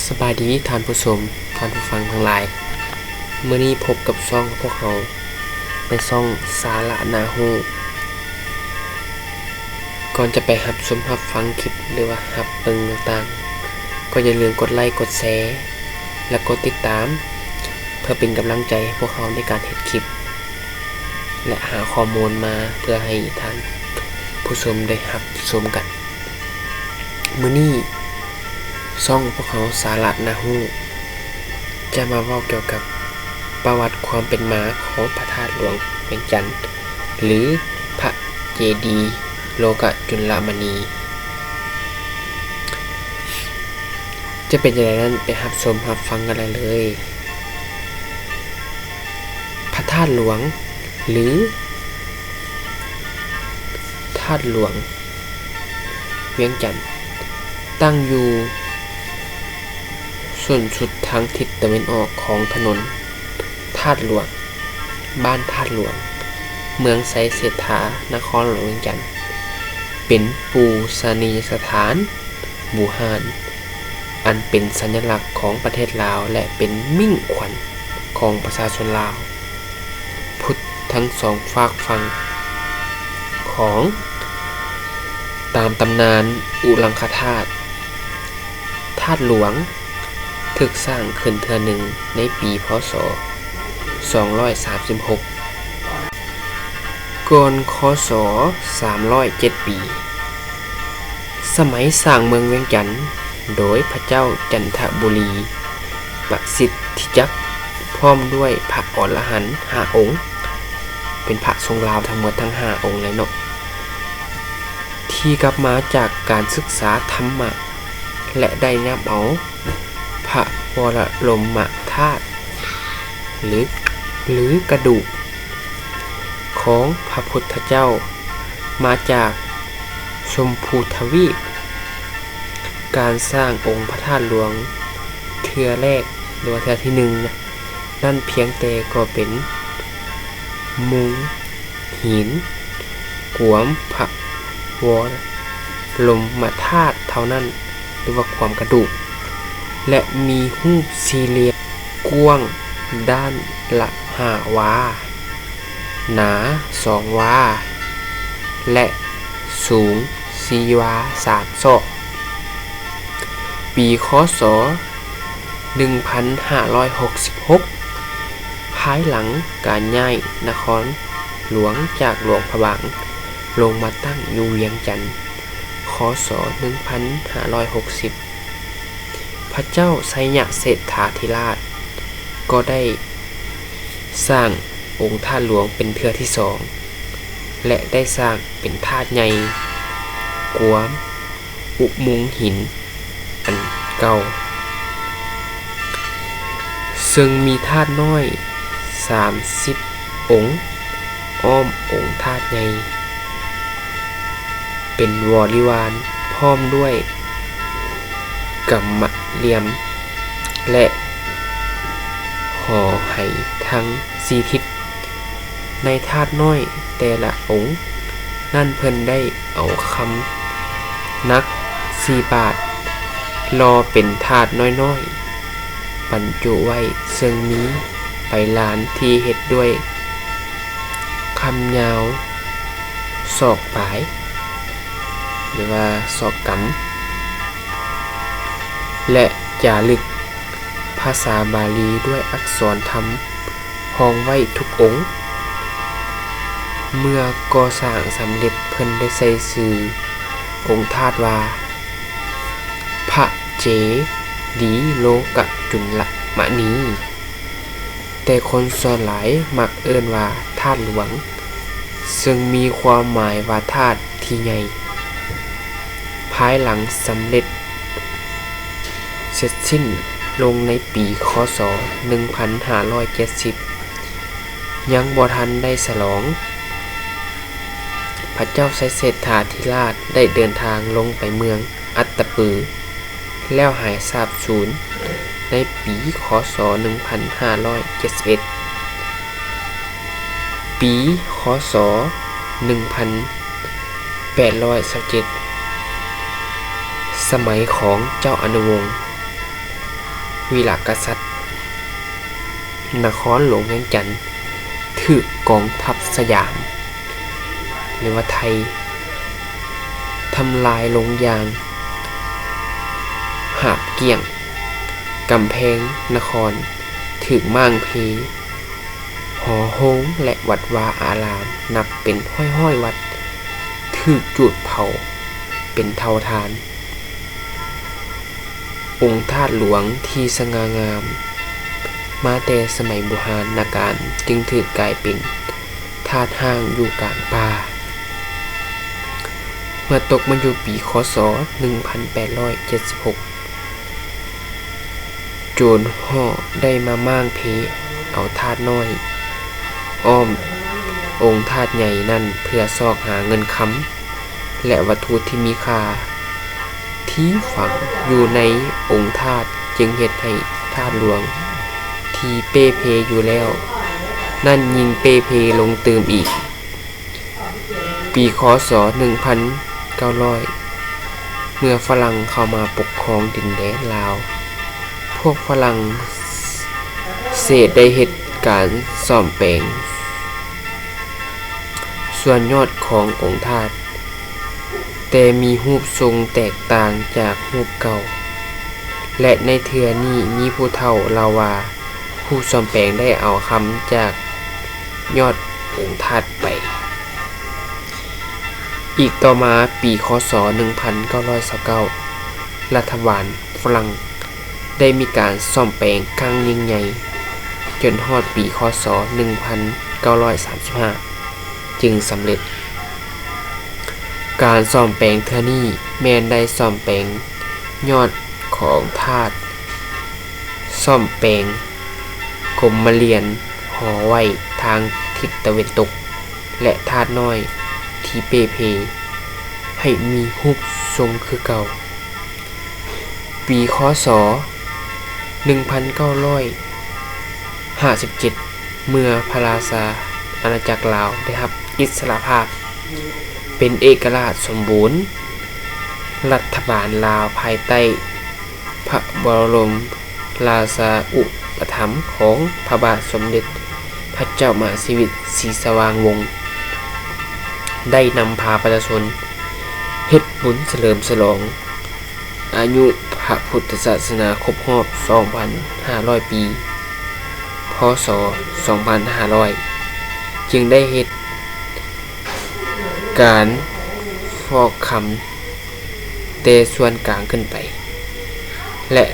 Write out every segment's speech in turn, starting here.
สบายดีท่านผู้ชมท่านผู้ฟังทั้งหลายมื้อนี้พบกับช่องพวกเราในช่องสาระนาฮูก่อนจะไปรับชมรับฟังคลิปหรือว่ารับเบิ่งต่างๆก็อย่าลืมกดไลค์กดแชร์และกดติดตามเพื่อเป็นกำลังใจให้พวกเราในการเฮ็ดคลิปและหาข้อมูลมาเพื่อให้ท่านผู้ชมได้รับชมกันมื้อนี้ช่องพวกเขาสาระนาฮูจะมาเว้าเกี่ยวกับประวัติความเป็นมาของพระธาตุหลวงเวียงจันทน์หรือพระเจดีย์โลกจุลมณีจะเป็นอย่างไรนั้นไปรับชมรับฟังกันเลยพระธาตุหลวงหรือธาตุหลวงเวียงจันทน์ตั้งอยู่ส่วนสุดทางทิศตะวันออกของถนนธาตุหลวงบ้านธาตุหลวงเมืองไสเสถานครหลวงเวียงจันทน์เป็นปูชนียสถานบูฮานอันเป็นสัญลักษณ์ของประเทศลาวและเป็นมิ่งขวัญของประชาชนลาวพุทธทั้งสองฝากฝั่งของตามตำนานอุลังคธาตุธาตุหลวงถึกสร้างขึ้นเทื่อหนึ่งในปีพ.ศ. 236ก่อนค.ศ. 307 ปีสมัยสร้างเมืองเวียงจันทน์โดยพระเจ้าจันทบุรีประสิทธิจักรพร้อมด้วยพระอรหันต์5 องค์เป็นพระทรงลาวทั้งหมดทั้ง5 องค์เลยเนาะที่กลับมาจากการศึกษาธรรมะและได้นำเอาพระวรลมธาตุหรือกระดูกของพระพุทธเจ้ามาจากชมพูทวีปการสร้างองค์พระธาตุหลวงเทื่อแรกหรือว่าเทื่อที่1นั่นเพียงแต่ก็เป็นมุงหินกวมพระวรลมธาตุเท่านั้นหรือว่าความกระดูกและมีรูปสี่เหลี่ยมกว้างด้านละ5 วาหนา2 วาและสูง4 วา3 ศอกปีค.ศ. 1566ภายหลังการย้ายนครหลวงจากหลวงพระบางลงมาตั้งอยู่เวียงจันทน์ค.ศ. 1560พระเจ้าไสยเศรษฐาธิราชก็ได้สร้างองค์ธาตุหลวงเป็นเทื่อที่2และได้สร้างเป็นธาตุใหญ่กวมอุโมงค์หินอันเก่าซึ่งมีธาตุน้อย30 องค์อ้อมองค์ธาตุใหญ่เป็นวริวารพร้อมด้วยกำมะเหลี่ยมและหอไหทั้ง4 ทิศในธาตุน้อยแต่ละองค์นั่นเพิ่นได้เอาคำนัก4 บาทรอเป็นธาตุน้อยๆบรรจุไว้ซึ่งมีไปลานที่เฮ็ดด้วยคำยาวศอกปลายหรือว่าศอกกำและจารึกภาษาบาลีด้วยอักษรธรรมห้องไว้ทุกองค์เมื่อก่อสร้างสำเร็จเพิ่นได้ใส่ชื่อองค์ธาตุว่าพระเจดีย์โลกจุลมณีแต่คนส่วนหลายมักเอิ้นว่าธาตุหลวงซึ่งมีความหมายว่าธาตุที่ใหญ่ภายหลังสำเร็จเสร็จสิ้นลงในปีค.ศ. 1570ยังบ่ทันได้ฉลองพระเจ้าไสยเศรษฐาธิราชได้เดินทางลงไปเมืองอัตตปือแล้วหายสาบสูญในปีค.ศ. 1571ปีค.ศ. 1827สมัยของเจ้าอนุวงศ์ วีรกษัตริย์นครหลวงเวียงจันทน์ถูกกองทัพสยามหรือว่าไทยทำลายลงอย่างหาบเกี่ยงกำแพงนครถูกม่างเพหอโฮงและวัดวาอารามนับเป็นห้อยวัดถูกจุดเผาเป็นเตาทานองค์ธาตุหลวงที่สง่างามมาแต่สมัยโบราณกาลจึงถูกกลายเป็นธาตุห้างอยู่กลางป่าเมื่อตกมาอยู่ปีคศ 1876 โจรห่อได้มาม่างเพเอาธาตุน้อยอ้อมองค์ธาตุใหญ่นั่นเพื่อซอกหาเงินค้ำและวัตถุที่มีค่าที่ฝังอยู่ในองค์ธาตุจึงเฮ็ดให้ธาตุหลวงที่เป้เพอยู่แล้วนั่นยิงเป้เพลงตืมอีกปีคศ 1900 เมื่อฝรั่งเข้ามาปกครองดินแดนลาวพวกฝรั่งเศสได้เหตุการณ์ซ่อมแปลงส่วนยอดขององค์ธาตุแต่มีรูปทรงแตกต่างจากรูปเก่าและในเทื่อนี้มีผู้เฒ่าเล่าว่าผู้ซ่อมแปลงได้เอาคำจากยอดองค์ธาตุไปอีกต่อมาปีคศ 1929 รัฐบาลฝรั่งได้มีการซ่อมแปลงครั้งยิ่งใหญ่จนฮอดปีคศ 1935 จึงสำเร็จการซ่อมแปลงเทื่อนี้แม่นได้ซ่อมแปลงยอดของธาตุซ่อมแปลงกรมเรียนหอไว้ทางทิศตะวันตกและธาตุน้อยที่เปเพให้มีรูปทรงคือเก่าปีคศ 1957 เมื่อพระราชาอาณาจักรลาวได้รับอิสรภาพเป็นเอกราชสมบูรณ์รัฐบาลลาวภายใต้พระบรมราชาอุปถัมภ์ของพระบาทสมเด็จพระเจ้ามหาชีวิตศรีสว่างวงศ์ได้นำพาประชาชนเฮ็ดบุญเฉลิมฉลองอายุพระพุทธศาสนาครบรอบ 2,500 ปีพ.ศ. 2,500 จึงได้เฮ็ดการฟอกคำแต่ส่วนกลางขึ้นไปและ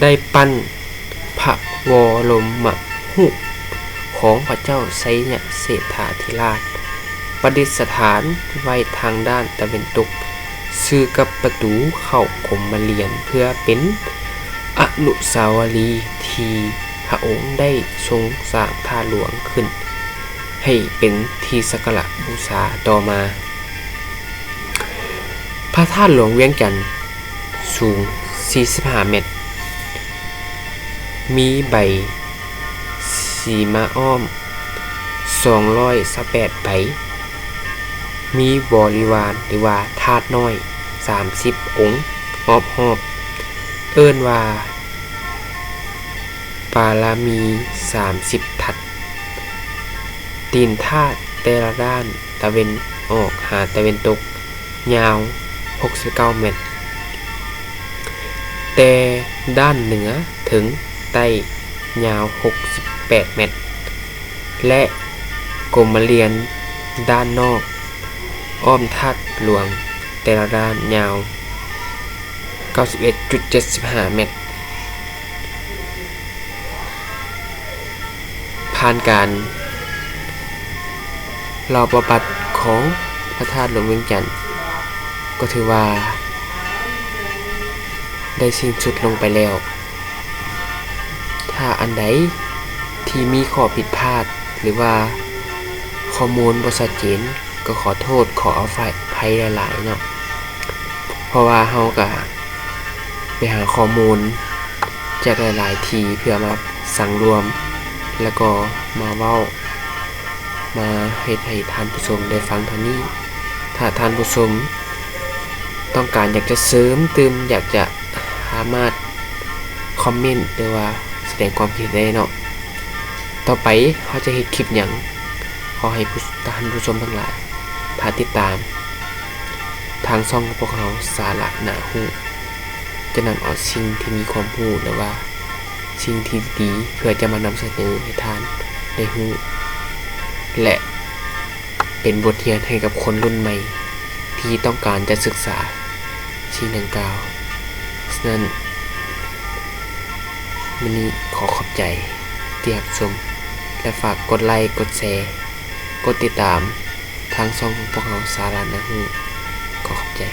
ได้ปั้นพระวรมรูปของพระเจ้าไสยเศรษฐาธิราชประดิษฐานไว้ทางด้านตะวันตกซื่อกับประตูเข้ากรมเรียนเพื่อเป็นอนุสาวรีย์ที่พระองค์ได้ทรงสร้างธาตุหลวงขึ้นให้เป็นที่สักการะบูชาต่อมาพระธาตุหลวงเวียงจันทน์สูง45 เมตรมีใบสีมาอ้อม218 ใบมีบริวารหรือว่าธาตุน้อย30 องค์รอบเอิ้นว่าปารามี30 ทัดตีนธาตุแต่ละด้านตะเวนออกหาตะเวนตกยาว69 เมตรแต่ด้านเหนือถึงใต้ยาว68 เมตรและกรมเรียนด้านนอกอ้อมธาตุหลวงแต่ละด้านยาว 91.75 เมตรผ่านการรอประบัติของพระธาตุหลวงเวียงจันทน์ก็ถือว่าได้สิ้นสุดลงไปแล้วถ้าอันใดที่มีข้อผิดพลาดหรือว่าข้อมูลบ่ชัดเจนก็ขอโทษขออภัยหลายๆเนาะเพราะว่าเฮาก็ไปหาข้อมูลจากหลายๆที่เพื่อมาสั่งรวมแล้วก็มาเว้ามาให้ท่านผู้ชมได้ฟังเท่านี้ถ้าท่านผู้ชมต้องการอยากจะเสริมเติมอยากจะสามารถค อมเมนต์หรือว่าแสดงความคิดได้เนาะต่อไปเขาจะเฮ็ดคลิปหยังขอให้ท่านผู้ชมทั้งหลายถ้าติดตามทางช่องของพวกเราสาระน่ารู้จะนำเอาสิ่งที่มีความรู้หรือว่าสิ่งที่ดีเพื่อจะมานำเสนอให้ท่านได้รู้และเป็นบทเรียนให้กับคนรุ่นใหม่ที่ต้องการจะศึกษาสิ่งดังกล่าวฉะนั้นวันนี้ขอขอบใจที่รับชมและฝากกดไลค์กดแชร์กดติดตามทางช่องของพวกเราสาระน่ารู้ขอขอบใจ